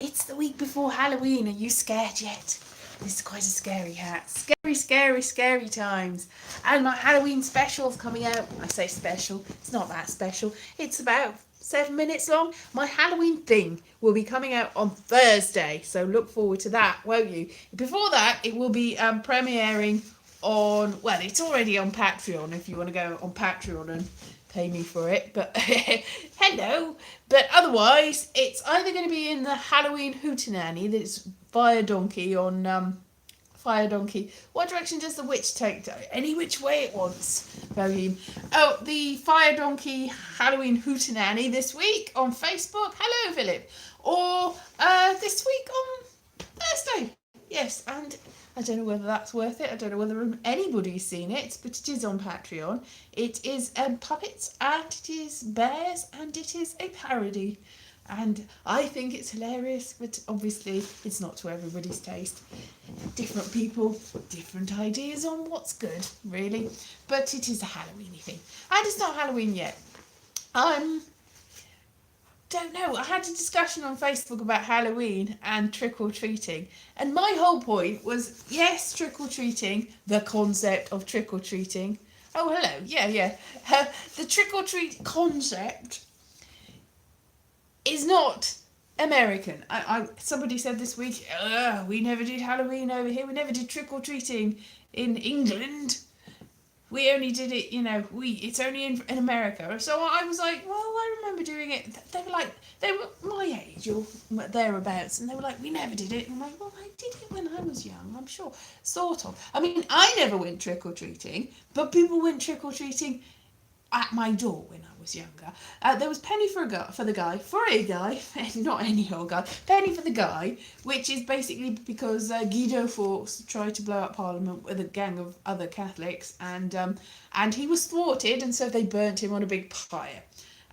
It's the week before Halloween. Are you scared yet? This is quite a scary hat. Scary, scary, scary times. And my Halloween special's coming out. I say special, it's not that special. It's about 7 minutes long. My Halloween thing will be coming out on Thursday. So look forward to that, won't you? Before that, it will be premiering on, well, it's already on Patreon if you want to go on Patreon and pay me for it, but hello. But otherwise, it's either going to be in the Halloween Hootenanny that's Fire Donkey on Fire Donkey. What direction does the witch take? Any which way it wants. Volume. Oh, the Fire Donkey Halloween Hootenanny this week on Facebook. Hello, Philip. Or this week on Thursday. Yes, and I don't know whether that's worth it. I don't know whether anybody's seen it, but it is on Patreon. It is puppets, and it is bears, and it is a parody. And I think it's hilarious, but obviously it's not to everybody's taste. Different people, different ideas on what's good, really. But it is a Halloweeny thing. And it's not Halloween yet. Don't know. I had a discussion on Facebook about Halloween and trick or treating, and my whole point was yes, trick or treating, the concept of trick or treating. Oh, hello. Yeah. The trick or treat concept is not American. Somebody said this week, we never did Halloween over here. We never did trick or treating in England. We only did it, it's only in America. So I was like, well, I remember doing it. They were my age or thereabouts, and they were like, we never did it. And I'm like, well, I did it when I was young, I'm sure. Sort of. I mean, I never went trick-or-treating, but people went trick-or-treating at my door when I was younger. There was penny for a guy, not any old guy, penny for the guy, which is basically because Guido Fawkes tried to blow up Parliament with a gang of other Catholics, and he was thwarted, and so they burnt him on a big pyre.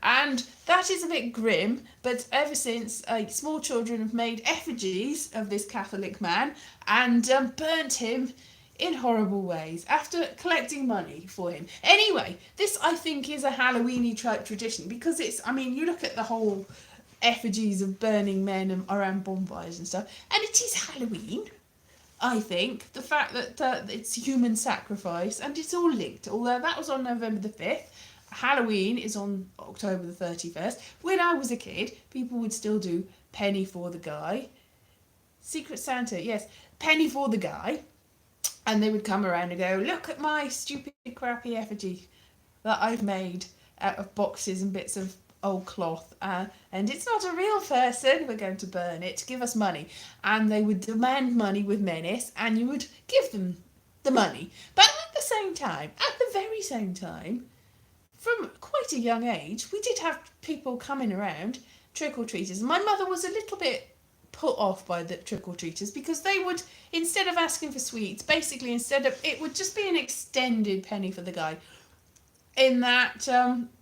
And that is a bit grim, but ever since, small children have made effigies of this Catholic man and burnt him in horrible ways after collecting money for him. Anyway, this I think is a Halloweeny type tradition because you look at the whole effigies of burning men around bonfires and stuff, and it is Halloween. I think the fact that it's human sacrifice and it's all linked, although that was on November the 5th. Halloween is on October the 31st. When I was a kid, people would still do penny for the guy. Secret Santa, yes. Penny for the guy. And they would come around and go, look at my stupid, crappy effigy that I've made out of boxes and bits of old cloth. And it's not a real person. We're going to burn it. Give us money. And they would demand money with menace, and you would give them the money. But at the very same time, from quite a young age, we did have people coming around, trick-or-treaters. My mother was a little bit put off by the trick-or-treaters because they would, instead of asking for sweets, basically it would just be an extended penny for the guy, in that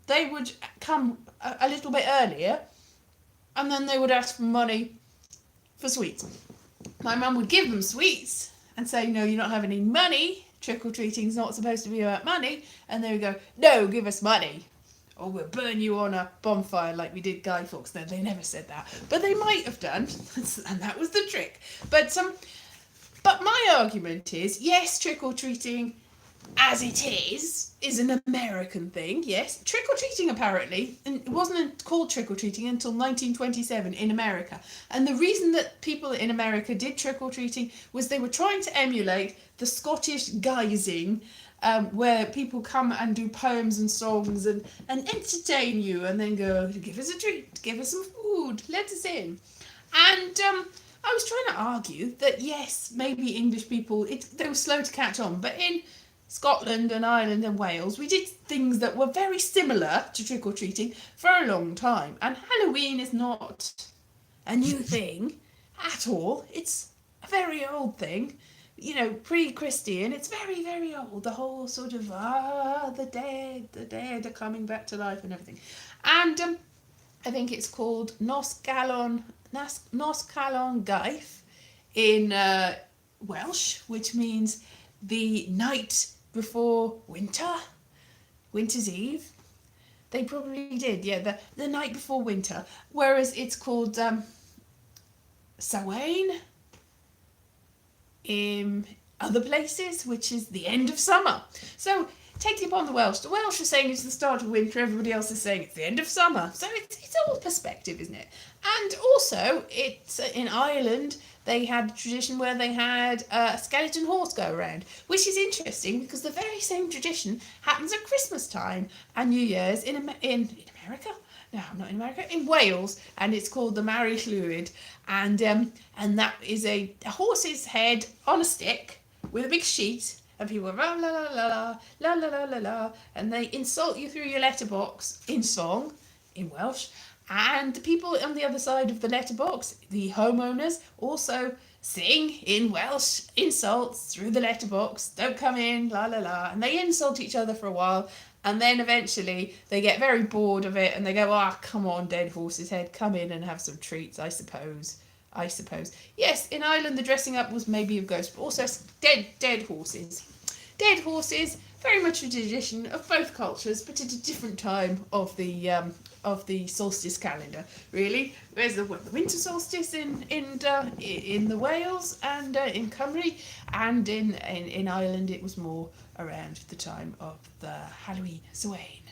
they would come a little bit earlier and then they would ask for money for sweets. My mum would give them sweets and say, no, you don't have any money. Trick-or-treating's not supposed to be about money. And they would go, no, give us money, or we'll burn you on a bonfire like we did Guy Fawkes. No, they never said that, but they might have done, and that was the trick. But my argument is, yes, trick-or-treating as it is an American thing, yes. Trick-or-treating, apparently, and it wasn't called trick-or-treating until 1927 in America. And the reason that people in America did trick-or-treating was they were trying to emulate the Scottish guising, where people come and do poems and songs and entertain you and then go, give us a treat, give us some food, let us in. And I was trying to argue that, yes, maybe English people, they were slow to catch on, but in Scotland and Ireland and Wales, we did things that were very similar to trick-or-treating for a long time. And Halloween is not a new thing at all. It's a very old thing. Pre-Christian, it's very, very old. The whole sort of, the dead are coming back to life and everything. And I think it's called Nos Calon Gaeth in Welsh, which means the night before winter's eve. They probably did, yeah, the night before winter. Whereas it's called Samhain in other places, which is the end of summer. So taking upon the Welsh are saying it's the start of winter, everybody else is saying it's the end of summer. So it's all perspective, isn't it? And also, it's in Ireland, they had a tradition where they had a skeleton horse go around, which is interesting because the very same tradition happens at Christmas time and New Year's in America. No, not in America, in Wales, and it's called the Mary Llwyd, and that is a horse's head on a stick with a big sheet, and people go la la la la la la la la la, and they insult you through your letterbox in song, in Welsh, and the people on the other side of the letterbox, the homeowners, also sing in Welsh insults through the letterbox. Don't come in, la la la, and they insult each other for a while. And then eventually they get very bored of it and they go, come on, dead horse's head, come in and have some treats, I suppose. Yes, in Ireland the dressing up was maybe of ghosts, but also dead horses. Dead horses, very much a tradition of both cultures, but at a different time of the solstice calendar, really. There's the winter solstice in the Wales and in Cymru, and in Ireland it was more around the time of the Halloween, Samhain,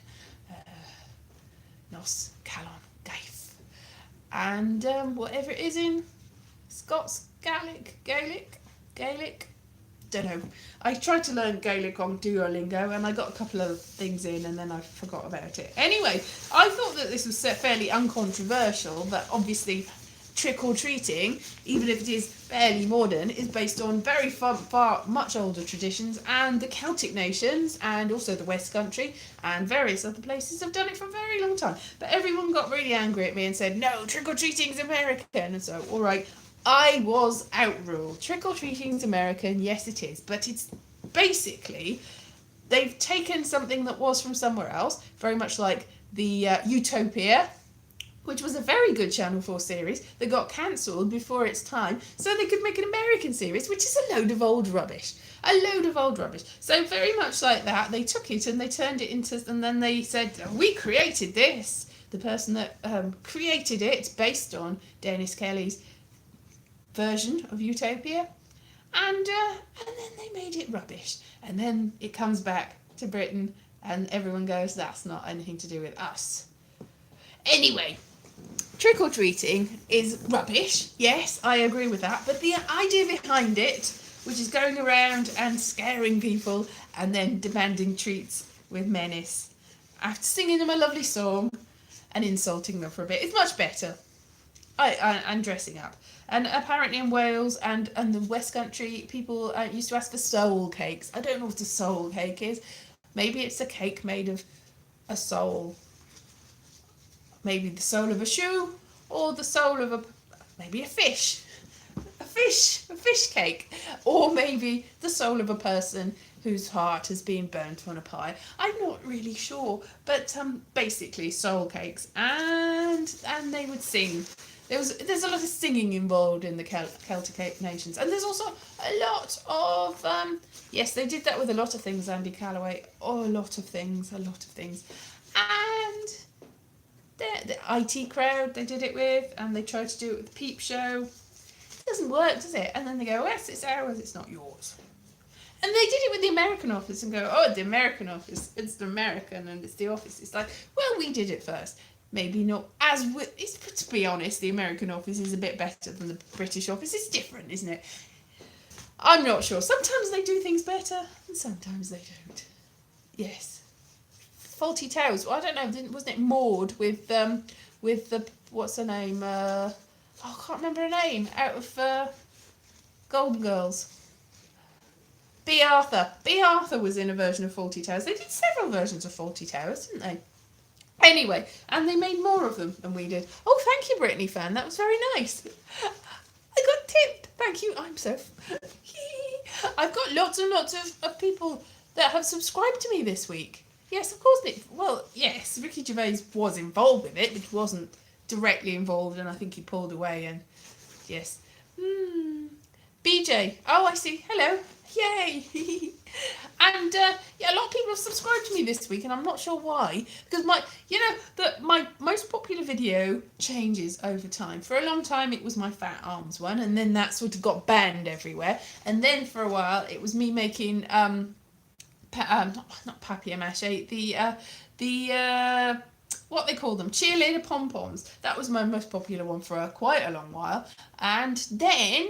Nos Calon Gaeth, and whatever it is in Scots, Gaelic, don't know. I tried to learn Gaelic on Duolingo and I got a couple of things in and then I forgot about it. Anyway, I thought that this was fairly uncontroversial, that obviously trick-or-treating, even if it is fairly modern, is based on very far much older traditions, and the Celtic nations and also the West Country and various other places have done it for a very long time. But everyone got really angry at me and said, no, trick-or-treating's American, and so, all right, I was outruled. Trick-or-treating's American, yes it is, but it's basically, they've taken something that was from somewhere else, very much like the Utopia, which was a very good Channel 4 series that got cancelled before its time, so they could make an American series, which is a load of old rubbish. So very much like that, they took it and they turned it into, and then they said, we created this. The person that created it, based on Dennis Kelly's version of Utopia, and then they made it rubbish. And then it comes back to Britain and everyone goes, that's not anything to do with us. Anyway, trick-or-treating is rubbish, yes, I agree with that, but the idea behind it, which is going around and scaring people and then demanding treats with menace after singing them a lovely song and insulting them for a bit, is much better. And dressing up. And apparently in Wales and the West Country, people used to ask for soul cakes. I don't know what a soul cake is. Maybe it's a cake made of a soul. Maybe the soul of a shoe, or the soul of maybe a fish. A fish cake. Or maybe the soul of a person whose heart has been burnt on a pie. I'm not really sure, but basically soul cakes. And they would sing. There's a lot of singing involved in the Celtic nations, and there's also a lot of yes, they did that with a lot of things, Andy Calloway. Oh, a lot of things, and the IT crowd they did it with, and they tried to do it with the Peep Show. It doesn't work, does it? And then they go, yes, it's ours, it's not yours. And they did it with the American Office and go, oh, the American Office, it's the American and it's the Office. It's like, well, we did it first. Maybe not as... to be honest, the American Office is a bit better than the British Office. It's different, isn't it? I'm not sure. Sometimes they do things better and sometimes they don't. Yes. Faulty Towers. Well, I don't know. Wasn't it Maud with the... What's her name? I can't remember her name. Out of Golden Girls. B. Arthur. B. Arthur was in a version of Faulty Towers. They did several versions of Faulty Towers, didn't they? Anyway, and they made more of them than we did. Oh, thank you, Brittany fan. That was very nice. I got tipped. Thank you. I'm so... I've got lots and lots of people that have subscribed to me this week. Yes, of course. Well, yes, Ricky Gervais was involved with it, but he wasn't directly involved, and I think he pulled away, and yes. BJ. Oh, I see. Hello. Yay. And yeah, a lot of people have subscribed to me this week, and I'm not sure why. Because my most popular video changes over time. For a long time, it was my fat arms one, and then that sort of got banned everywhere. And then for a while, it was me making not papier-mâché, the what they call them, cheerleader pom-poms. That was my most popular one for quite a long while. And then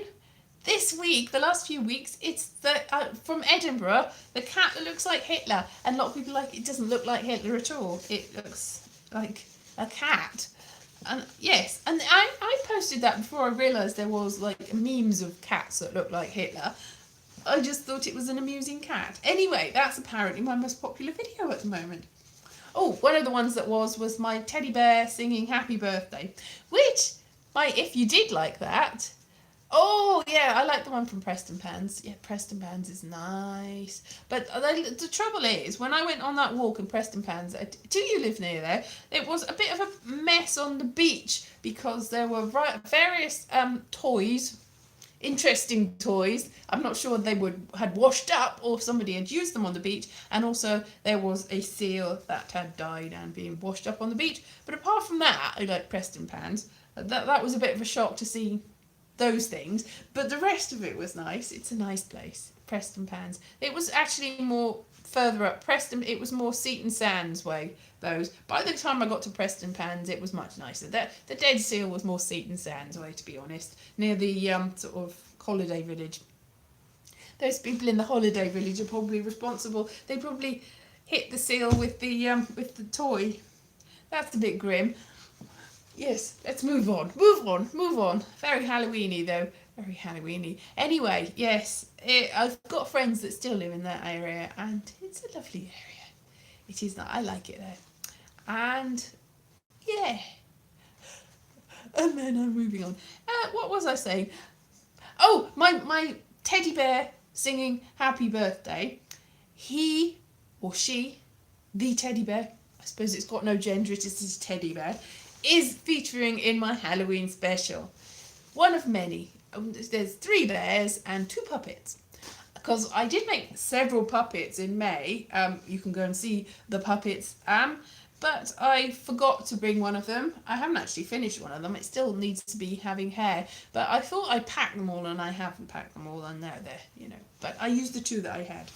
this week, the last few weeks, it's the from Edinburgh, the cat that looks like Hitler. And a lot of people are like, it doesn't look like Hitler at all. It looks like a cat. And yes, and I posted that before I realised there was like memes of cats that look like Hitler. I just thought it was an amusing cat. Anyway, that's apparently my most popular video at the moment. Oh, one of the ones that was my teddy bear singing Happy Birthday, which, if you did like that, oh yeah, I like the one from Preston Pans. Yeah, Preston Pans is nice. But the trouble is, when I went on that walk in Preston Pans, do you live near there? It was a bit of a mess on the beach because there were various toys. Interesting toys. I'm not sure they had washed up or somebody had used them on the beach, and also there was a seal that had died and been washed up on the beach. But apart from that, I like Preston Pans. That was a bit of a shock to see those things, but the rest of it was nice. It's a nice place, Preston Pans. It was actually more further up Preston. It was more Seaton Sands way. Those. By the time I got to Preston Pans, it was much nicer. The Dead Seal was more Seaton Sands way, to be honest, near the sort of holiday village. Those people in the holiday village are probably responsible. They probably hit the seal with the toy. That's a bit grim. Yes, let's move on. Move on. Very Halloweeny though. Very Halloweeny. Anyway, yes, I've got friends that still live in that area, and it's a lovely area. It is not. I like it there. And yeah. And then I'm moving on. What was I saying? Oh, my teddy bear singing Happy Birthday. He or she, the teddy bear, I suppose it's got no gender, it is a teddy bear, is featuring in my Halloween special. One of many. There's 3 bears and 2 puppets. Because I did make several puppets in May. You can go and see the puppets. But I forgot to bring one of them. I haven't actually finished one of them. It still needs to be having hair. But I thought I'd pack them all, and I haven't packed them all, and now they're. But I used the 2 that I had.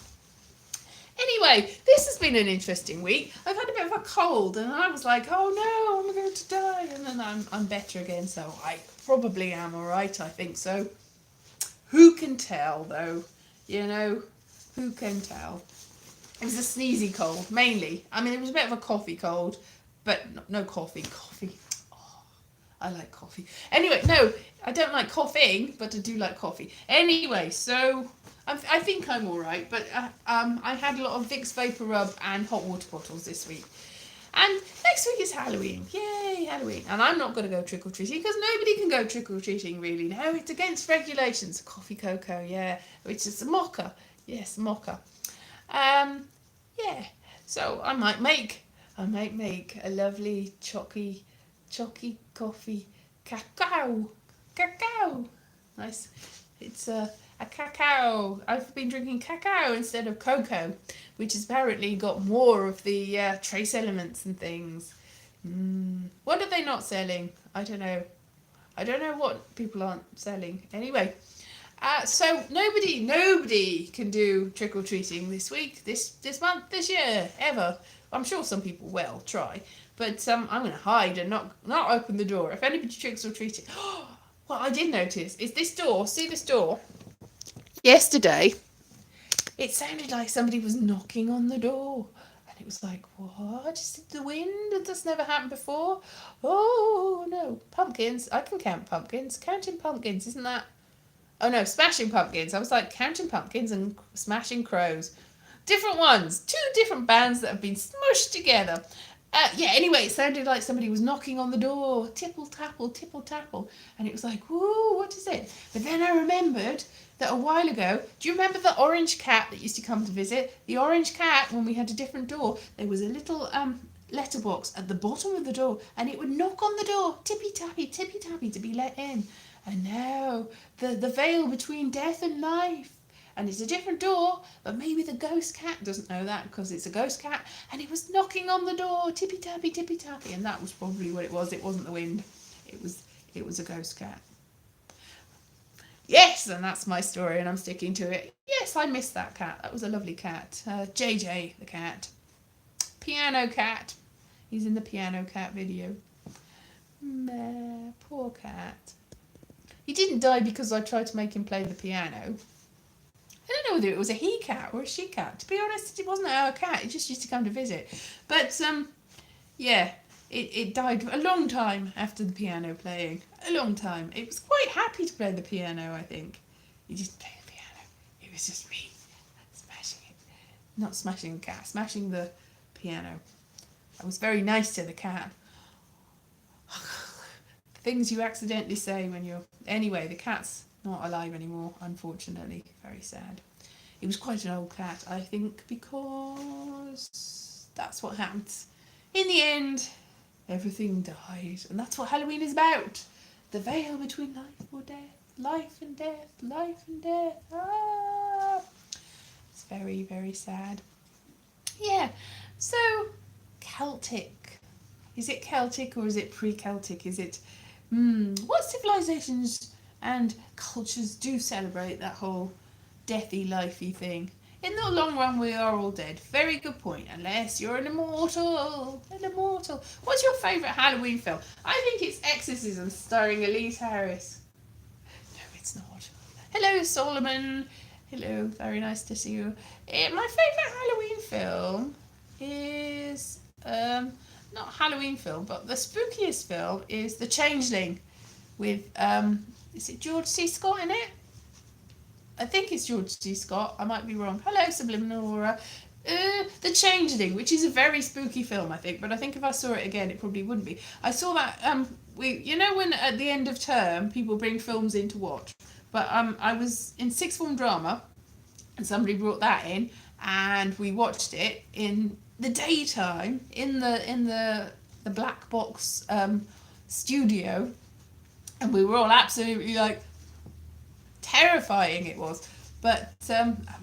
Anyway, this has been an interesting week. I've had a bit of a cold, and I was like, oh no, I'm going to die. And then I'm better again, so I probably am all right. I think so. Who can tell, though? Who can tell? It was a sneezy cold, mainly. I mean, it was a bit of a coffee cold, but no coffee. Oh, I like coffee. Anyway, no, I don't like coughing, but I do like coffee. Anyway, so I think I'm all right, but I had a lot of Vicks Vapor Rub and hot water bottles this week. And next week is Halloween. Yay, Halloween. And I'm not going to go trick-or-treating because nobody can go trick-or-treating really. No, it's against regulations. Coffee cocoa, yeah, which is a mocha. Yes, mocha. Yeah, so I might make a lovely chocky coffee cacao. Nice. It's a cacao. I've been drinking cacao instead of cocoa, which has apparently got more of the trace elements and things. What are they not selling? I don't know what people aren't selling. Anyway. So nobody can do trick-or-treating this week, this month, this year, ever. I'm sure some people will try, but I'm going to hide and not open the door. If anybody tricks-or-treating, what I did notice is this door. See this door? Yesterday, it sounded like somebody was knocking on the door, and it was like, what? Is it the wind? That's never happened before. Oh no, pumpkins! I can count pumpkins. Counting pumpkins, isn't that? Oh no, smashing pumpkins. I was like counting pumpkins and smashing crows. Different ones. 2 different bands that have been smushed together. Anyway, it sounded like somebody was knocking on the door. Tipple tapple. And it was like, whoa, what is it? But then I remembered that a while ago, do you remember the orange cat that used to come to visit? The orange cat, when we had a different door, there was a little letterbox at the bottom of the door, and it would knock on the door, tippy tappy, to be let in. And now the veil between death and life. And it's a different door, but maybe the ghost cat doesn't know that because it's a ghost cat. And it was knocking on the door, tippy-tappy, tippy-tappy. And that was probably what it was. It wasn't the wind. It was a ghost cat. Yes, and that's my story, and I'm sticking to it. Yes, I missed that cat. That was a lovely cat. JJ, the cat. Piano cat. He's in the Piano Cat video. Poor cat. He didn't die because I tried to make him play the piano. I don't know whether it was a he cat or a she cat. To be honest, it wasn't our cat. It just used to come to visit. But, yeah, it died a long time after the piano playing. A long time. It was quite happy to play the piano, I think. He didn't play the piano. It was just me smashing it. Not smashing the cat, smashing the piano. I was very nice to the cat. Things you accidentally say when you're... Anyway, the cat's not alive anymore, unfortunately. Very sad. He was quite an old cat, I think, because that's what happened. In the end, everything died. And that's what Halloween is about. The veil between life or death. Life and death. Life and death. Ah! It's very, very sad. Yeah. So, Celtic. Is it Celtic or is it pre-Celtic? Is it... what civilizations and cultures do celebrate that whole deathy, lifey thing? In the long run, we are all dead. Very good point. Unless you're an immortal. An immortal. What's your favourite Halloween film? I think it's Exorcism, starring Elise Harris. No, it's not. Hello, Solomon. Hello, very nice to see you. My favourite Halloween film is... not Halloween film, but the spookiest film is The Changeling with, is it George C. Scott in it? I think it's George C. Scott. I might be wrong. Hello, Subliminal Aura. The Changeling, which is a very spooky film, I think, but I think if I saw it again, it probably wouldn't be. I saw that, you know when at the end of term, people bring films in to watch? But I was in sixth form drama, and somebody brought that in, and we watched it in the daytime in the black box studio, and we were all absolutely like terrifying it was, but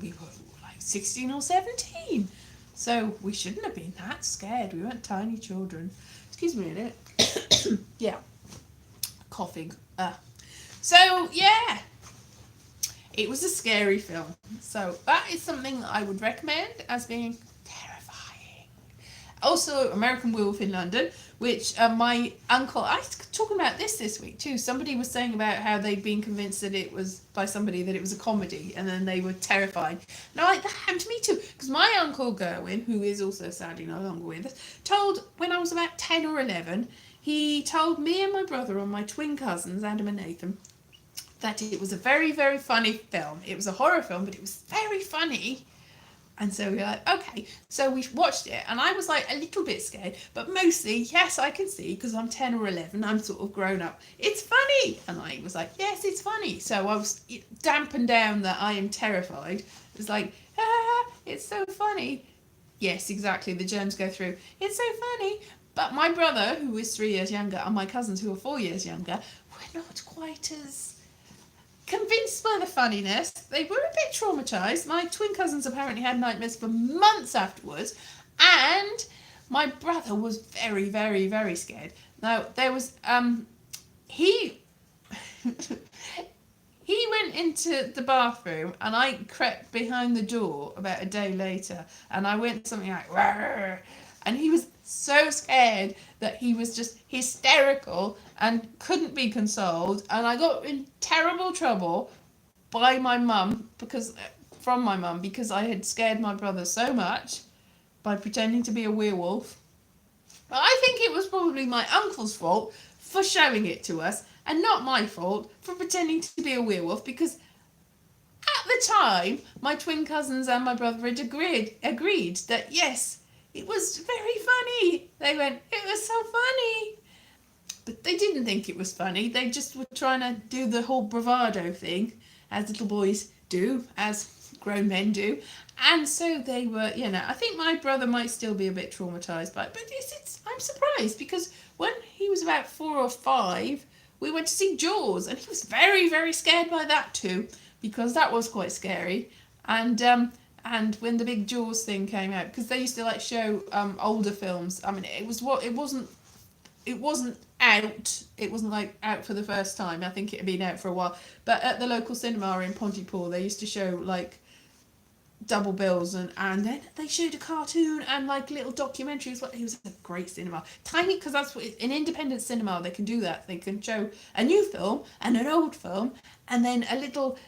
we were like 16 or 17, so we shouldn't have been that scared. We weren't tiny children. Excuse me a minute. Yeah, coughing. So yeah, it was a scary film, so that is something that I would recommend as being terrifying. Also, American Werewolf in London, which my uncle... I was talking about this week too. Somebody was saying about how they'd been convinced that it was by somebody that it was a comedy, and then they were terrified. Now, like, that happened to me too, because my uncle Gerwin, who is also sadly no longer with us, told, when I was about 10 or 11, he told me and my brother and my twin cousins, Adam and Nathan, that it was a very, very funny film. It was a horror film, but it was very funny. And so we were like, okay. So we watched it, and I was like a little bit scared, but mostly, yes, I can see, because I'm 10 or 11, I'm sort of grown up. It's funny. And I was like, yes, it's funny. So I was dampened down that I am terrified. It was like, it's so funny. Yes, exactly. The germs go through. It's so funny. But my brother, who is 3 years younger, and my cousins, who are 4 years younger, were not quite as convinced by the funniness. They were a bit traumatised. My twin cousins apparently had nightmares for months afterwards, and my brother was very, very, very scared. Now, there was, he went into the bathroom, and I crept behind the door about a day later, and I went something like, "Rawr," and he was so scared that he was just hysterical and couldn't be consoled, and I got in terrible trouble by my mum, from my mum, because I had scared my brother so much by pretending to be a werewolf. But I think it was probably my uncle's fault for showing it to us, and not my fault for pretending to be a werewolf, because at the time my twin cousins and my brother had agreed that yes, it was very funny. They went, it was so funny. But they didn't think it was funny. They just were trying to do the whole bravado thing, as little boys do, as grown men do. And so they were, I think my brother might still be a bit traumatised by it. But I'm surprised, because when he was about 4 or 5, we went to see Jaws, and he was very, very scared by that too, because that was quite scary. And when the big Jaws thing came out, because they used to like show older films. I mean, it wasn't out. It wasn't like out for the first time. I think it had been out for a while. But at the local cinema in Pontypool, they used to show like double bills, and then they showed a cartoon and like little documentaries. It was a great cinema, tiny, because that's what in independent cinema they can do that. They can show a new film and an old film, and then a little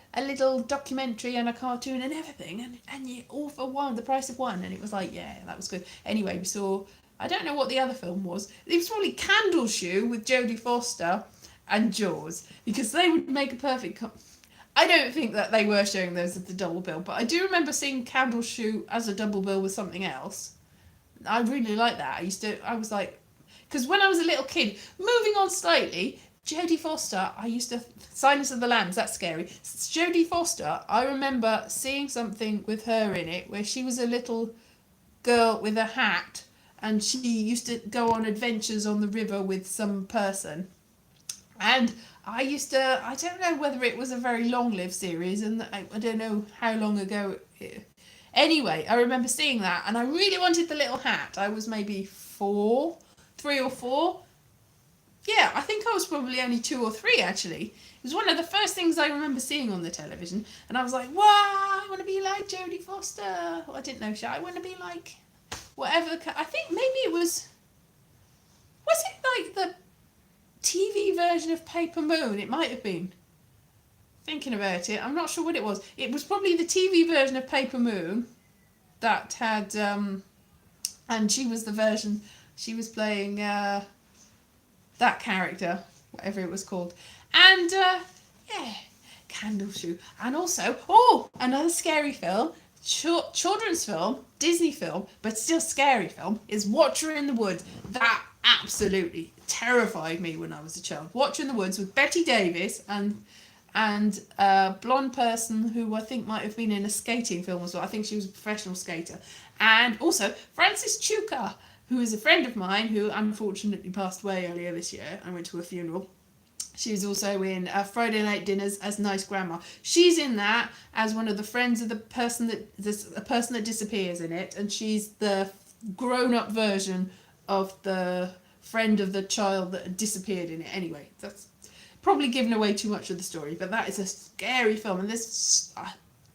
documentary and a cartoon and everything, and you all for one, the price of one. And it was like, yeah, that was good. Anyway, we saw, I don't know what the other film was. It was probably Candleshoe with Jodie Foster and Jaws, because they would make a perfect I don't think that they were showing those as the double bill, but I do remember seeing Candleshoe as a double bill with something else. I really like that. I was like, because when I was a little kid, moving on slightly, Jodie Foster, Silence of the Lambs, that's scary. Jodie Foster, I remember seeing something with her in it where she was a little girl with a hat, and she used to go on adventures on the river with some person. And I don't know whether it was a very long-lived series, and I don't know how long ago. Anyway, I remember seeing that, and I really wanted the little hat. I was maybe 3 or 4. Yeah, I think I was probably only 2 or 3, actually. It was one of the first things I remember seeing on the television, and I was like, wow, I want to be like Jodie Foster. Well, I didn't know, I want to be like whatever. I think maybe it was it like the TV version of Paper Moon? It might have been. Thinking about it, I'm not sure what it was. It was probably the TV version of Paper Moon that had, and she was the version, she was playing that character, whatever it was called. And, yeah, Candleshoe. And also, another scary film, children's film, Disney film, but still scary film, is Watcher in the Woods. That absolutely terrified me when I was a child. Watcher in the Woods with Betty Davis and a blonde person who I think might have been in a skating film as well. I think she was a professional skater. And also Frances Chuka, who is a friend of mine who unfortunately passed away earlier this year. I went to a funeral. She was also in Friday Night Dinners as Nice Grandma. She's in that as one of the friends of the person that disappears in it, and she's the grown-up version of the friend of the child that disappeared in it. Anyway, that's probably given away too much of the story, but that is a scary film, and there's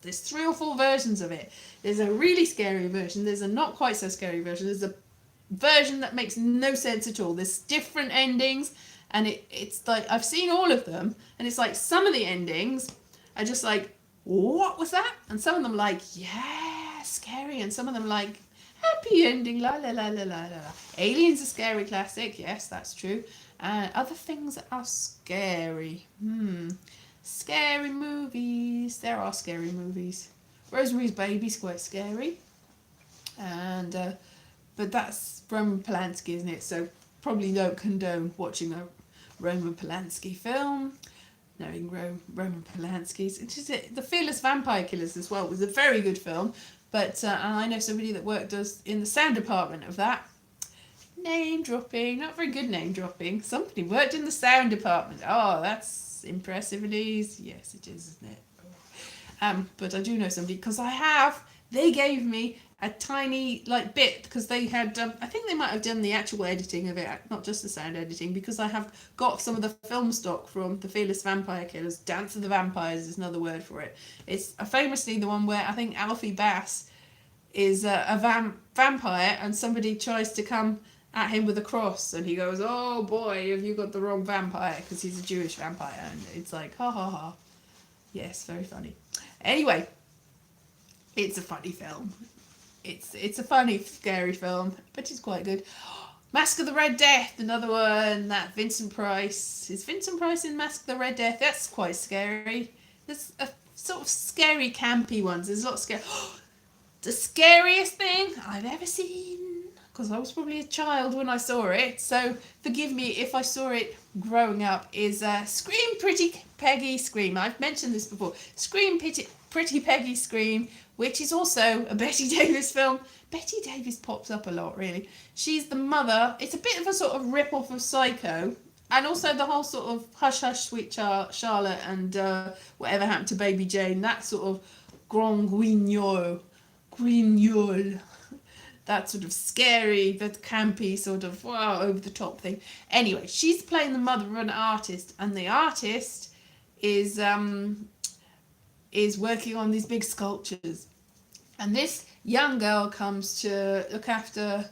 3 or 4 versions of it. There's a really scary version, there's a not quite so scary version, there's a version that makes no sense at all. There's different endings, and it's like, I've seen all of them, and it's like some of the endings are just like, what was that? And some of them like, yeah, scary, and some of them like, happy ending, la la la la la la. Alien's a scary classic, yes, that's true. Other things that are scary. Scary movies. There are scary movies. Rosemary's Baby's quite scary. And but that's Roman Polanski, isn't it? So probably don't condone watching a Roman Polanski film. Knowing Roman Polanski's. The Fearless Vampire Killers as well was a very good film. But I know somebody that worked in the sound department of that. Name dropping, not very good name dropping. Somebody worked in the sound department. Oh, that's impressive, Elise. Yes, it is, isn't it? But I do know somebody, because they gave me a tiny bit, because they had, I think they might have done the actual editing of it, not just the sound editing, because I have got some of the film stock from the Fearless Vampire Killers. Dance of the Vampires is another word for it. It's famously the one where I think Alfie Bass is a vampire, and somebody tries to come at him with a cross, and he goes, oh boy, have you got the wrong vampire, because he's a Jewish vampire, and it's like, ha ha ha. Yes, very funny. Anyway, it's a funny film. It's a funny, scary film, but it's quite good. Mask of the Red Death, another one, that Vincent Price. Is Vincent Price in Mask of the Red Death? That's quite scary. There's a sort of scary, campy ones. There's a lot of scary. The scariest thing I've ever seen, because I was probably a child when I saw it, so forgive me if I saw it growing up, is Scream Pretty Peggy Scream. I've mentioned this before. Scream Pretty Peggy Scream, which is also a Betty Davis film. Betty Davis pops up a lot, really. She's the mother. It's a bit of a sort of rip-off of Psycho, And also the whole sort of hush hush sweet Charlotte and whatever happened to Baby Jane, that sort of grand guignol, that sort of scary but campy sort of wow over the top thing. Anyway, she's playing the mother of an artist, and the artist is working on these big sculptures, and this young girl comes to look after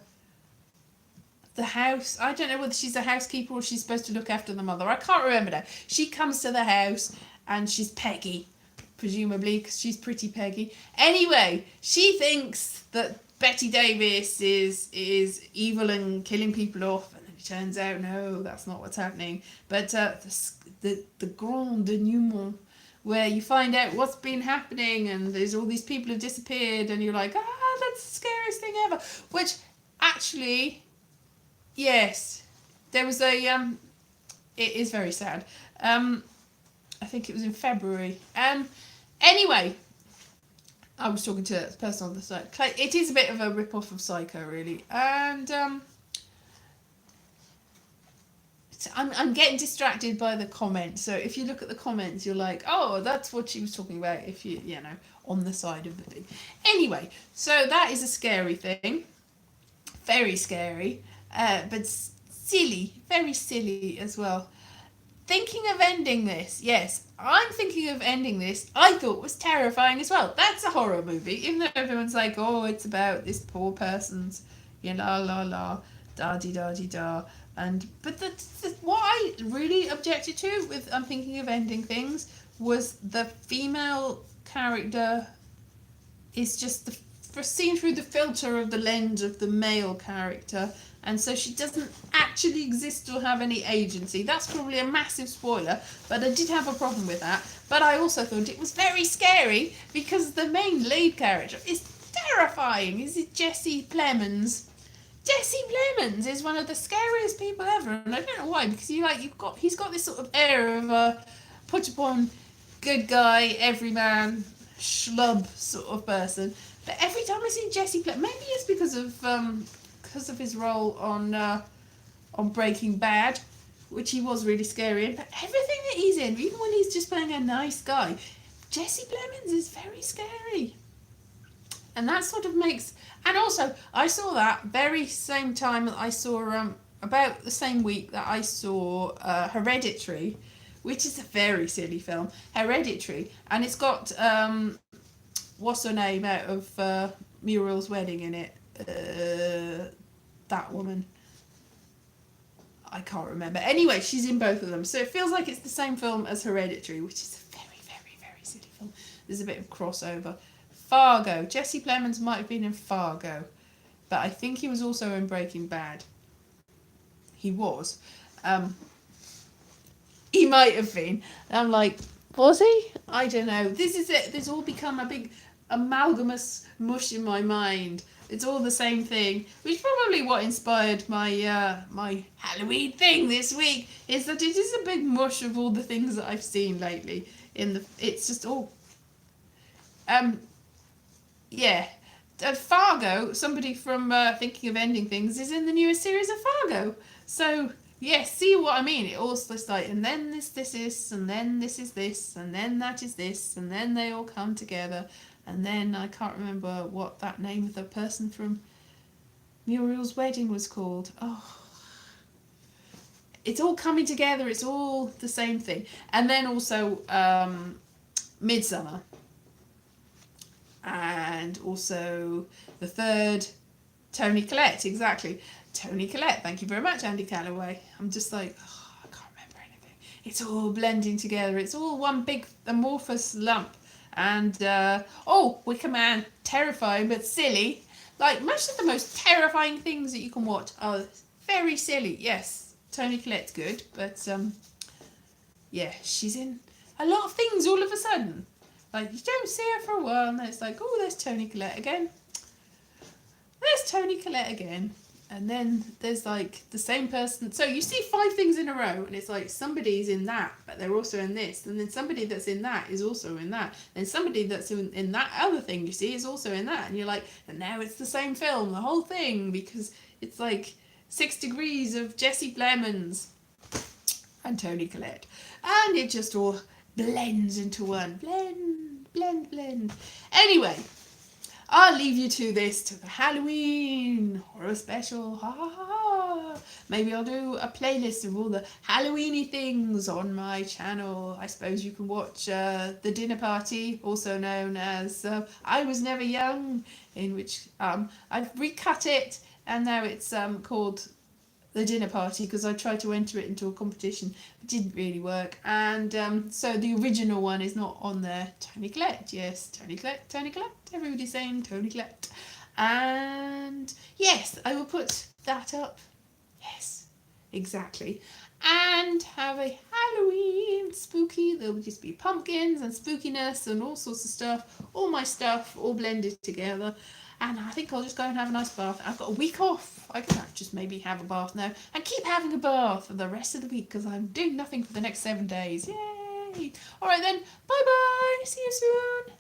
the house. I don't know whether she's a housekeeper or she's supposed to look after the mother. I can't remember now. She comes to the house and she's Peggy, presumably, because she's pretty Peggy. Anyway, she thinks that Betty Davis is evil and killing people off, and then it turns out no, that's not what's happening. But the grand denouement, where you find out what's been happening and there's all these people have disappeared and you're like, that's the scariest thing ever. Which actually, yes, there was a it is very sad. I think it was in February. Anyway, I was talking to a person on the site. It is a bit of a rip-off of Psycho, really. And I'm getting distracted by the comments. So if you look at the comments, you're like, oh, that's what she was talking about. If you know, on the side of the thing. Anyway, so that is a scary thing. Very scary. But silly. Very silly as well. Thinking of ending this, yes, I'm thinking of ending this, I thought was terrifying as well. That's a horror movie, even though everyone's like, oh, it's about this poor person's, la la la, da di da di da. But what I really objected to with I'm thinking of ending things was the female character is just seen through the filter of the lens of the male character. And so she doesn't actually exist or have any agency. That's probably a massive spoiler, but I did have a problem with that. But I also thought it was very scary because the main lead character is terrifying. Is it Jesse Plemons? Jesse Plemons is one of the scariest people ever, and I don't know why. Because he's got this sort of air of a put upon good guy, everyman, schlub sort of person. But every time I see Jesse Plemons, maybe it's because of his role on Breaking Bad, which he was really scary in. But everything that he's in, even when he's just playing a nice guy, Jesse Plemons is very scary. And that sort of makes... And also, I saw that very same time that I saw... about the same week that I saw Hereditary, which is a very silly film. Hereditary. And it's got... what's her name out of Muriel's Wedding in it? That woman, I can't remember. Anyway, she's in both of them, so it feels like it's the same film as Hereditary, which is a very, very, very silly film. There's a bit of crossover. Fargo. Jesse Plemons might have been in Fargo, but I think he was also in Breaking Bad. He was. He might have been. And I'm like, was he? I don't know. This is it. This all become a big amalgamous mush in my mind. It's all the same thing, which is probably what inspired my my Halloween thing this week, is that it is a big mush of all the things that I've seen lately. It's just all yeah. Fargo, somebody from Thinking of Ending Things, is in the newest series of Fargo. So yes, see what I mean? It all just like, and then this is, and then this is this, and then that is this, and then they all come together. And then I can't remember what that name of the person from Muriel's Wedding was called. Oh, it's all coming together. It's all the same thing. And then also Midsummer. And also the third, Toni Collette. Exactly. Toni Collette. Thank you very much, Andy Calloway. I'm just like, I can't remember anything. It's all blending together. It's all one big amorphous lump. And, Wicker Man, terrifying but silly. Like, most of the most terrifying things that you can watch are very silly. Yes, Toni Collette's good, but, yeah, she's in a lot of things all of a sudden. Like, you don't see her for a while, and then it's like, oh, there's Toni Collette again. There's Toni Collette again. And then there's like the same person. So you see 5 things in a row, and it's like somebody's in that, but they're also in this. And then somebody that's in that is also in that. And somebody that's in that other thing you see is also in that. And you're like, and now it's the same film, the whole thing, because it's like 6 degrees of Jesse Plemons. and Tony Collette. And it just all blends into one. Blend. Anyway, I'll leave you to this, to the Halloween horror special. Ha ha ha. Maybe I'll do a playlist of all the Halloweeny things on my channel. I suppose you can watch The Dinner Party, also known as I Was Never Young, in which I've recut it and now it's called The Dinner Party because I tried to enter it into a competition. It didn't really work. And so the original one is not on there. Tony Collette, yes, Tony Collette. Everybody's saying Tony Collette. And yes, I will put that up. Yes, exactly. And have a Halloween spooky. There'll just be pumpkins and spookiness and all sorts of stuff. All my stuff all blended together. And I think I'll just go and have a nice bath. I've got a week off. I can just maybe have a bath now. And keep having a bath for the rest of the week because I'm doing nothing for the next 7 days. Yay! Alright then. Bye bye. See you soon.